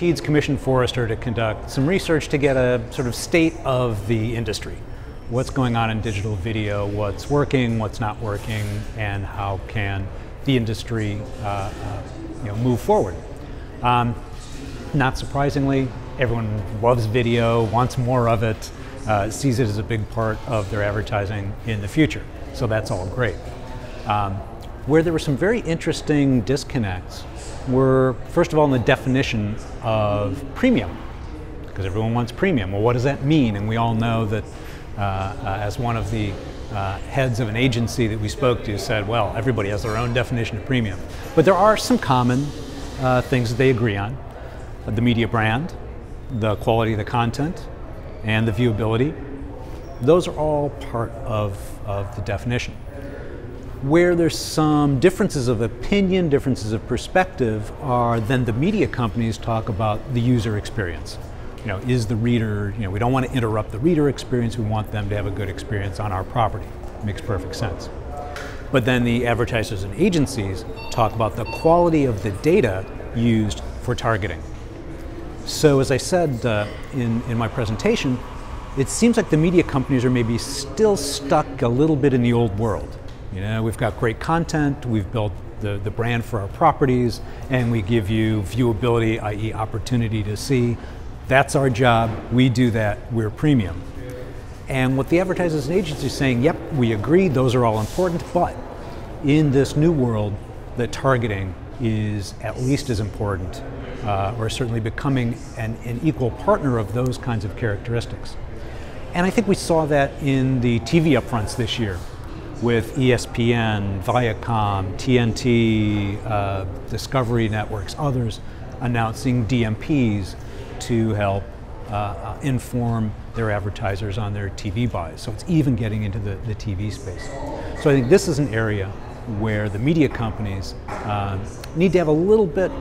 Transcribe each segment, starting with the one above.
Teads commissioned Forrester to conduct some research to get a sort of state of the industry. What's going on in digital video, what's working, what's not working, and how can the industry move forward. Not surprisingly, everyone loves video, wants more of it, sees it as a big part of their advertising in the future. So that's all great. Where there were some very interesting disconnects were, first of all, in the definition of premium, because everyone wants premium. Well, what does that mean? And we all know that as one of the heads of an agency that we spoke to said, well, everybody has their own definition of premium. But there are some common things that they agree on. The media brand, the quality of the content, and the viewability. Those are all part of the definition. Where there's some differences of opinion, differences of perspective, are then the media companies talk about the user experience. Is the reader, we don't want to interrupt the reader experience, we want them to have a good experience on our property. It makes perfect sense. But then the advertisers and agencies talk about the quality of the data used for targeting. So as I said in my presentation, it seems like the media companies are maybe still stuck a little bit in the old world. We've got great content, we've built the brand for our properties, and we give you viewability, i.e. opportunity to see. That's our job, we do that, we're premium. And what the advertisers and agencies are saying, yep, we agree, those are all important, but in this new world, the targeting is at least as important, or certainly becoming an equal partner of those kinds of characteristics. And I think we saw that in the TV upfronts this year, with ESPN, Viacom, TNT, Discovery Networks, others announcing DMPs to help inform their advertisers on their TV buys. So it's even getting into the TV space. So I think this is an area where the media companies need to have a little bit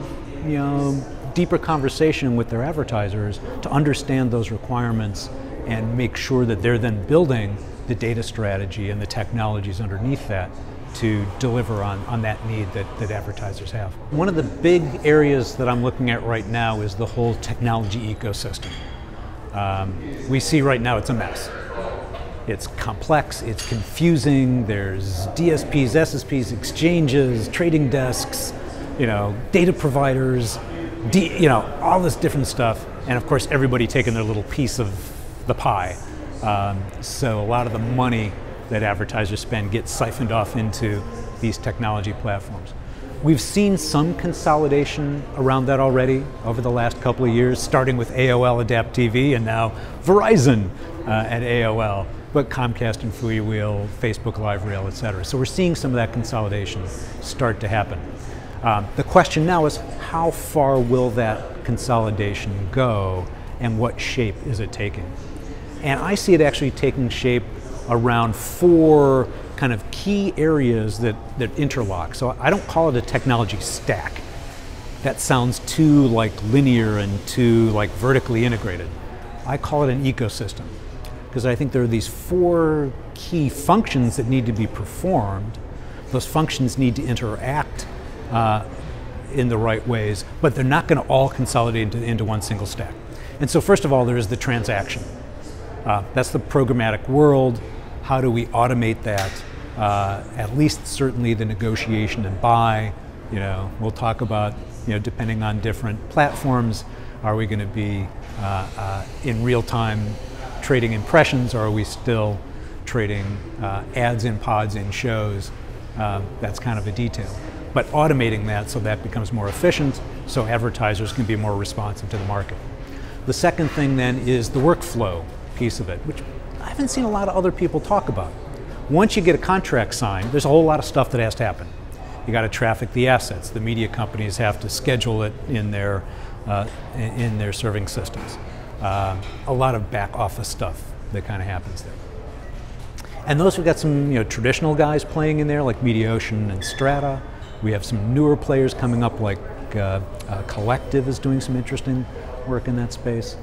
deeper conversation with their advertisers to understand those requirements and make sure that they're then building the data strategy and the technologies underneath that to deliver on that need that advertisers have. One of the big areas that I'm looking at right now is the whole technology ecosystem. We see right now it's a mess. It's complex, it's confusing, there's DSPs, SSPs, exchanges, trading desks, data providers, all this different stuff, and of course everybody taking their little piece of the pie. So a lot of the money that advertisers spend gets siphoned off into these technology platforms. We've seen some consolidation around that already over the last couple of years, starting with AOL Adapt TV and now Verizon at AOL, but Comcast and FreeWheel, Facebook Live Rail, et cetera. So we're seeing some of that consolidation start to happen. The question now is, how far will that consolidation go and what shape is it taking? And I see it actually taking shape around 4 kind of key areas that interlock. So I don't call it a technology stack. That sounds too linear and too vertically integrated. I call it an ecosystem, because I think there are these 4 key functions that need to be performed. Those functions need to interact in the right ways, but they're not going to all consolidate into one single stack. And so first of all, there is the transaction. That's the programmatic world. How do we automate that? At least certainly the negotiation and buy. We'll talk about, depending on different platforms, are we going to be in real time trading impressions, or are we still trading ads in pods in shows? That's kind of a detail. But automating that so that becomes more efficient, so advertisers can be more responsive to the market. The second thing then is the workflow piece of it, which I haven't seen a lot of other people talk about. Once you get a contract signed, there's a whole lot of stuff that has to happen. You got to traffic the assets. The media companies have to schedule it in their serving systems. A lot of back office stuff that kind of happens there. And those, we've got some traditional guys playing in there, like Mediaocean and Strata. We have some newer players coming up, like Collective is doing some interesting work in that space.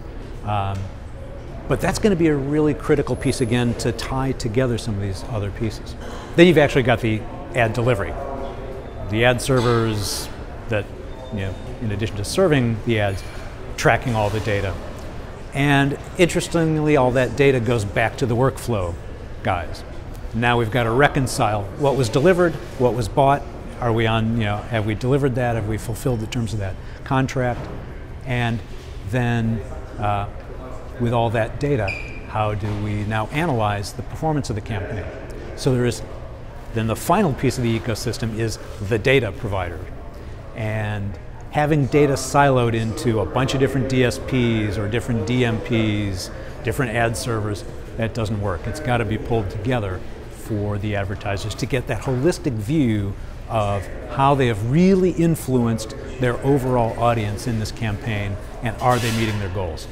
But that's going to be a really critical piece, again, to tie together some of these other pieces. Then you've actually got the ad delivery. The ad servers that, in addition to serving the ads, tracking all the data. And interestingly, all that data goes back to the workflow guys. Now we've got to reconcile what was delivered, what was bought. Are we on, have we delivered that? Have we fulfilled the terms of that contract? And then with all that data, how do we now analyze the performance of the campaign? So then the final piece of the ecosystem is the data provider. And having data siloed into a bunch of different DSPs or different DMPs, different ad servers, that doesn't work. It's got to be pulled together for the advertisers to get that holistic view of how they have really influenced their overall audience in this campaign, and are they meeting their goals.